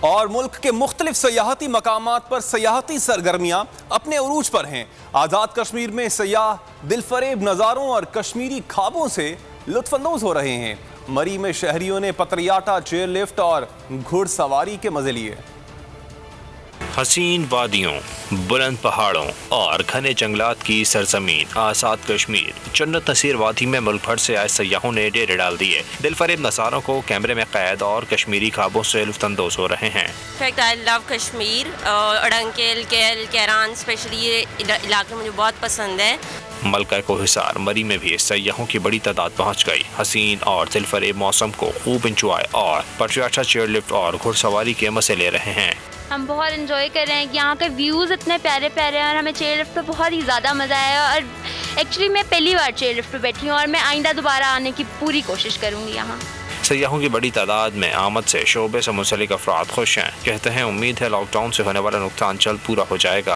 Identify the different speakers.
Speaker 1: और मुल्क के मुख्तलिफ सयाहती मकामात पर सयाहती सरगर्मियां अपने उरूज पर हैं। आज़ाद कश्मीर में सयाह दिलफरेब नज़ारों और कश्मीरी ख्वाबों से लुत्फानंदोज हो रहे हैं। मरी में शहरियों ने पतरियाटा, चेयर लिफ्ट और घुड़सवारी के मजे लिए।
Speaker 2: हसीन वादियों, बुलंद पहाड़ों और घने जंगलात की सरजमीन आज़ाद कश्मीर जन्नत नसीर वादी में मुल्क भर से आए सयाहों ने डेरे डाल दिए। दिलफरेब नज़ारों को कैमरे में कैद और कश्मीरी ख्वाबों से लुत्फानंदोज हो रहे हैं।
Speaker 3: आई लव कश्मीर, अड़ंकेल, केल, कैरान स्पेशली ये इलाके मुझे बहुत पसंद है।
Speaker 2: मलका कोहिसार, मरी में भी सयाहों की बड़ी तादाद पहुँच गई। हसीन और दिलफरेब मौसम को खूब इंजॉय और पतरियाटा, चेयर लिफ्ट और घुड़सवारी के मजे ले रहे हैं।
Speaker 4: हम बहुत एंजॉय कर रहे हैं। यहाँ के व्यूज़ इतने प्यारे प्यारे हैं और हमें चेयर लिफ्ट पे बहुत ही ज़्यादा मज़ा आया। और एक्चुअली मैं पहली बार चेयर लिफ्ट पे बैठी हूँ और मैं आइंदा दोबारा आने की पूरी कोशिश करूँगी। यहाँ
Speaker 2: सयाहों की बड़ी तादाद में आमद से शोबे से मुंसलिक अफराद खुश हैं। कहते हैं उम्मीद है लॉकडाउन से होने वाला नुकसान जल्द पूरा हो जाएगा।